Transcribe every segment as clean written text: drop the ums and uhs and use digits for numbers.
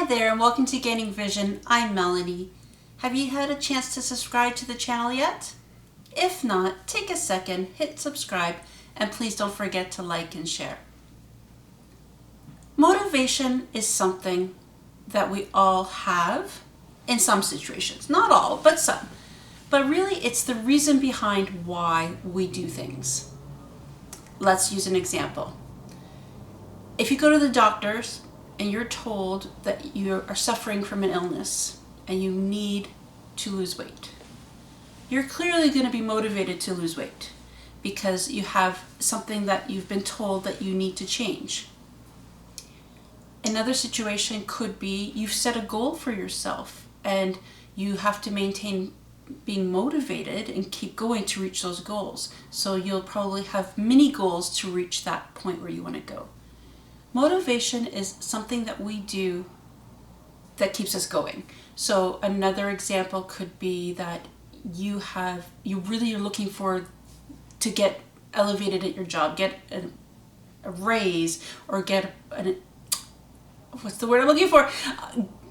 Hi there and welcome to Gaining Vision. I'm Melanie. Have you had a chance to subscribe to the channel yet? If not, take a second, hit subscribe, and please don't forget to like and share. Motivation is something that we all have in some situations. Not all, but some. But really, it's the reason behind why we do things. Let's use an example. If you go to the doctors and you're told that you are suffering from an illness and you need to lose weight, you're clearly going to be motivated to lose weight because you have something that you've been told that you need to change. Another situation could be you've set a goal for yourself and you have to maintain being motivated and keep going to reach those goals. So you'll probably have mini goals to reach that point where you want to go. Motivation is something that we do that keeps us going. So another example could be that you really are looking to get elevated at your job, get a raise, or get what's the word I'm looking for?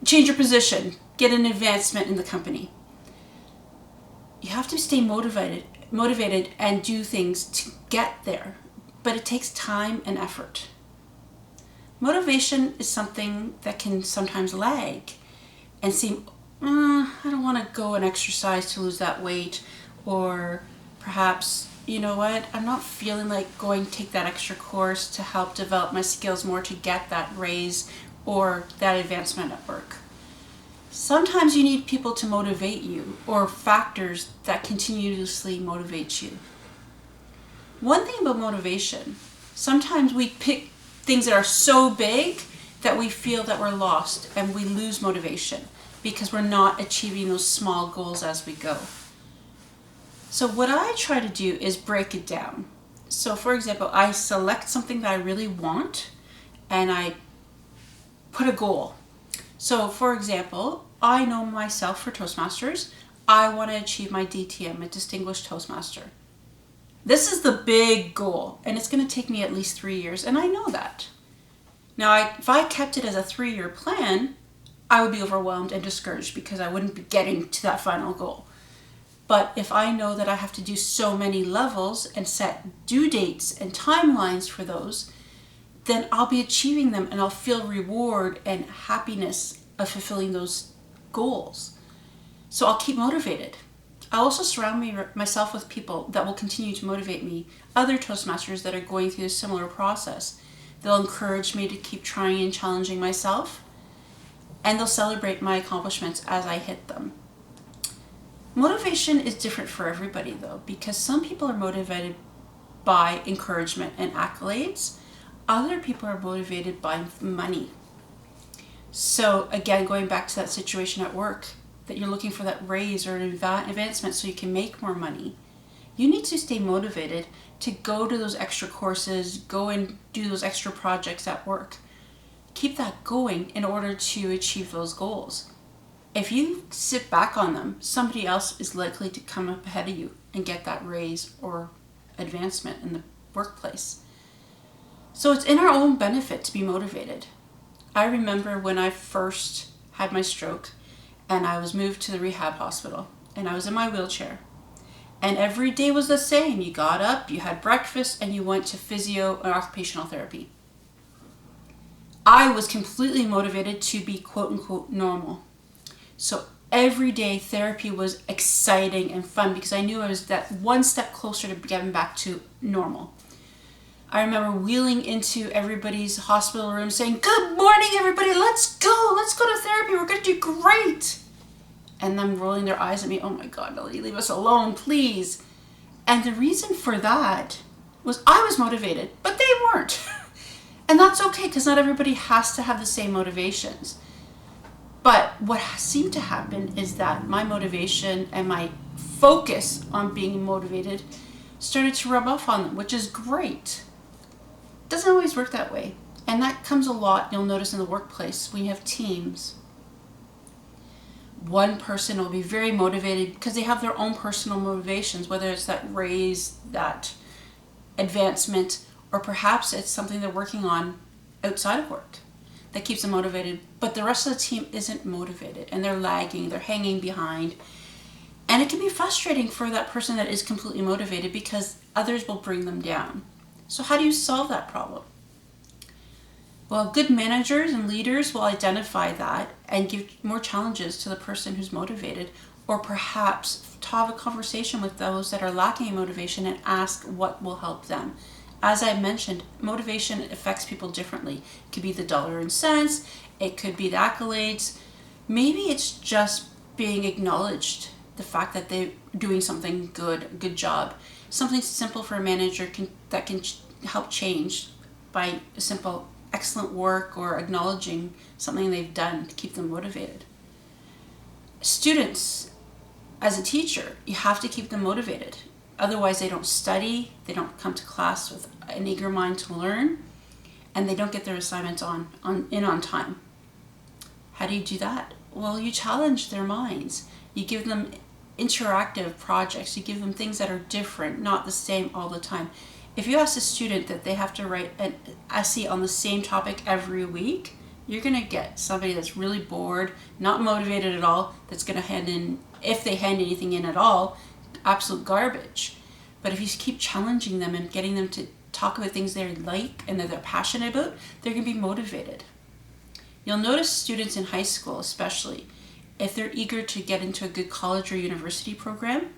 Change your position, get an advancement in the company. You have to stay motivated and do things to get there, but it takes time and effort. Motivation is something that can sometimes lag and seem, I don't want to go and exercise to lose that weight, or perhaps, you know what, I'm not feeling like going to take that extra course to help develop my skills more to get that raise or that advancement at work. Sometimes you need people to motivate you or factors that continuously motivate you. One thing about motivation, sometimes we pick things that are so big that we feel that we're lost and we lose motivation because we're not achieving those small goals as we go. So what I try to do is break it down. So for example, I select something that I really want and I put a goal. So for example, I know myself for Toastmasters, I want to achieve my DTM, a Distinguished Toastmaster. This is the big goal, and it's going to take me at least 3 years, and I know that. Now, if I kept it as a 3-year plan, I would be overwhelmed and discouraged because I wouldn't be getting to that final goal. But if I know that I have to do so many levels and set due dates and timelines for those, then I'll be achieving them and I'll feel reward and happiness of fulfilling those goals. So I'll keep motivated. I also surround myself with people that will continue to motivate me, other Toastmasters that are going through a similar process. They'll encourage me to keep trying and challenging myself, and they'll celebrate my accomplishments as I hit them. Motivation is different for everybody though, because some people are motivated by encouragement and accolades. Other people are motivated by money. So again, going back to that situation at work, that you're looking for that raise or an advancement so you can make more money, you need to stay motivated to go to those extra courses, go and do those extra projects at work. Keep that going in order to achieve those goals. If you sit back on them, somebody else is likely to come up ahead of you and get that raise or advancement in the workplace. So it's in our own benefit to be motivated. I remember when I first had my stroke and I was moved to the rehab hospital and I was in my wheelchair. And every day was the same. You got up, you had breakfast, and you went to physio and occupational therapy. I was completely motivated to be quote unquote normal. So every day therapy was exciting and fun because I knew I was that one step closer to getting back to normal. I remember wheeling into everybody's hospital room saying, "Good morning, everybody, let's go to therapy, we're going to do great." And them rolling their eyes at me, "Oh my God, Melanie, leave us alone, please." And the reason for that was I was motivated, but they weren't. And that's okay, because not everybody has to have the same motivations. But what seemed to happen is that my motivation and my focus on being motivated started to rub off on them, which is great. Doesn't always work that way. And that comes a lot, you'll notice, in the workplace when you have teams. One person will be very motivated because they have their own personal motivations, whether it's that raise, that advancement, or perhaps it's something they're working on outside of work. that keeps them motivated, but the rest of the team isn't motivated and they're lagging, they're hanging behind. And it can be frustrating for that person that is completely motivated because others will bring them down. So how do you solve that problem? Well, good managers and leaders will identify that and give more challenges to the person who's motivated, or perhaps to have a conversation with those that are lacking in motivation and ask what will help them. As I mentioned, motivation affects people differently. It could be the dollar and cents, it could be the accolades. Maybe it's just being acknowledged, the fact that they're doing something good, a good job. Something simple for a manager that can help change by a simple excellent work or acknowledging something they've done to keep them motivated. Students, as a teacher, you have to keep them motivated. Otherwise, they don't study, they don't come to class with an eager mind to learn, and they don't get their assignments on time. How do you do that? Well, you challenge their minds. You give them interactive projects. You give them things that are different, not the same all the time. If you ask a student that they have to write an essay on the same topic every week, you're going to get somebody that's really bored, not motivated at all, that's going to hand in, if they hand anything in at all, absolute garbage. But if you keep challenging them and getting them to talk about things they like and that they're passionate about, they're going to be motivated. You'll notice students in high school especially, if they're eager to get into a good college or university program,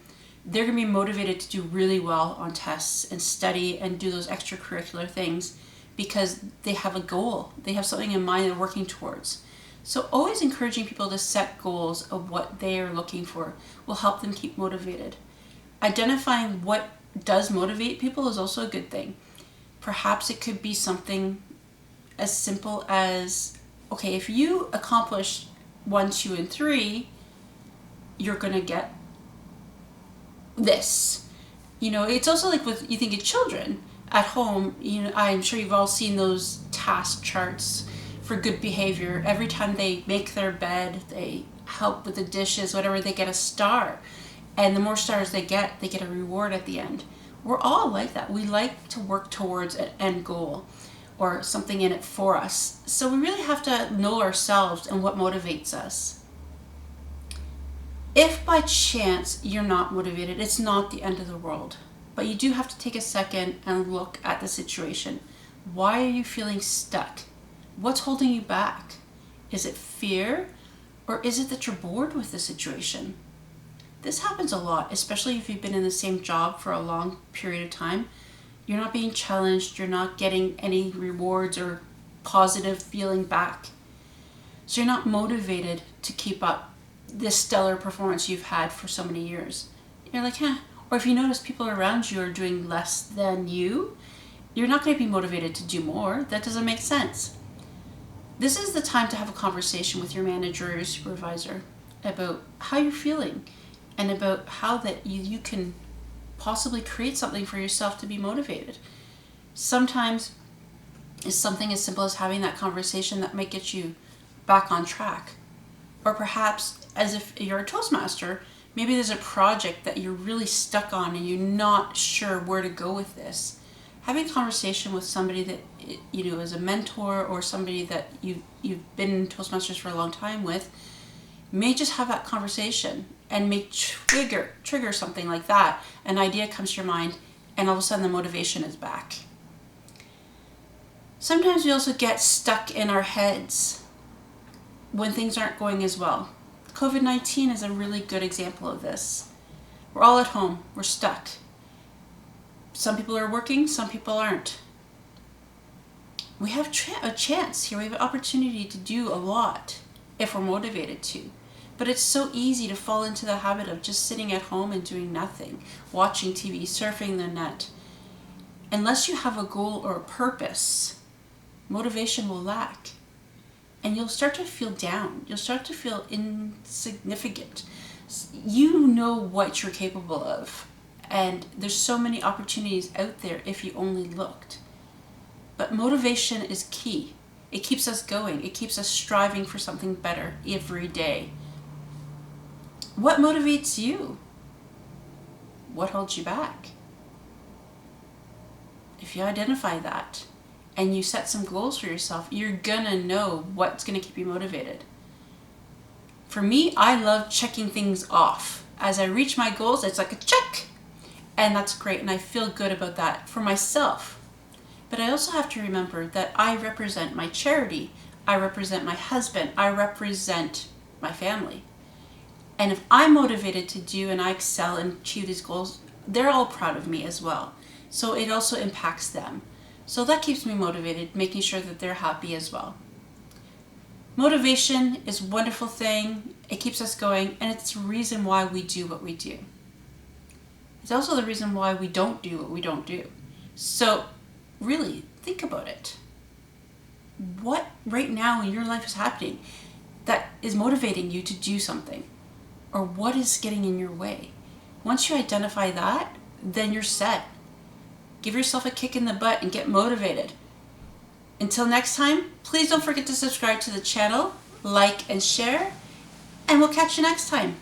they're going to be motivated to do really well on tests and study and do those extracurricular things because they have a goal. They have something in mind they're working towards. So always encouraging people to set goals of what they are looking for will help them keep motivated. Identifying what does motivate people is also a good thing. Perhaps it could be something as simple as, okay, if you accomplish 1, 2, and 3, you're going to get this. It's also like you think of children at home, I'm sure you've all seen those task charts for good behavior. Every time they make their bed, they help with the dishes, whatever, they get a star. And the more stars they get a reward at the end. We're all like that. We like to work towards an end goal or something in it for us. So we really have to know ourselves and what motivates us. If by chance you're not motivated, it's not the end of the world. But you do have to take a second and look at the situation. Why are you feeling stuck? What's holding you back? Is it fear, or is it that you're bored with the situation? This happens a lot, especially if you've been in the same job for a long period of time. You're not being challenged, you're not getting any rewards or positive feeling back. So you're not motivated to keep up this stellar performance you've had for so many years. You're like, Or if you notice people around you are doing less than you, you're not going to be motivated to do more. That doesn't make sense. This is the time to have a conversation with your manager or your supervisor about how you're feeling and about how that you can possibly create something for yourself to be motivated. Sometimes it's something as simple as having that conversation that might get you back on track. Or perhaps, as if you're a Toastmaster, maybe there's a project that you're really stuck on and you're not sure where to go with this. Having a conversation with somebody that is a mentor or somebody that you've been in Toastmasters for a long time with may just have that conversation and may trigger something like that. An idea comes to your mind and all of a sudden the motivation is back. Sometimes we also get stuck in our heads when things aren't going as well. COVID-19 is a really good example of this. We're all at home, we're stuck. Some people are working, some people aren't. We have a chance here, we have an opportunity to do a lot if we're motivated to. But it's so easy to fall into the habit of just sitting at home and doing nothing, watching TV, surfing the net. Unless you have a goal or a purpose, motivation will lack. And you'll start to feel down. You'll start to feel insignificant. You know what you're capable of. And there's so many opportunities out there if you only looked. But motivation is key. It keeps us going. It keeps us striving for something better every day. What motivates you? What holds you back? If you identify that, and you set some goals for yourself, you're gonna know what's gonna keep you motivated. For me, I love checking things off. As I reach my goals, it's like a check. And that's great, and I feel good about that for myself. But I also have to remember that I represent my charity, I represent my husband, I represent my family. And if I'm motivated to do and I excel and achieve these goals, they're all proud of me as well. So it also impacts them. So that keeps me motivated, making sure that they're happy as well. Motivation is a wonderful thing. It keeps us going, and it's the reason why we do what we do. It's also the reason why we don't do what we don't do. So really, think about it. What right now in your life is happening that is motivating you to do something? Or what is getting in your way? Once you identify that, then you're set. Give yourself a kick in the butt and get motivated. Until next time, please don't forget to subscribe to the channel, like and share, and we'll catch you next time.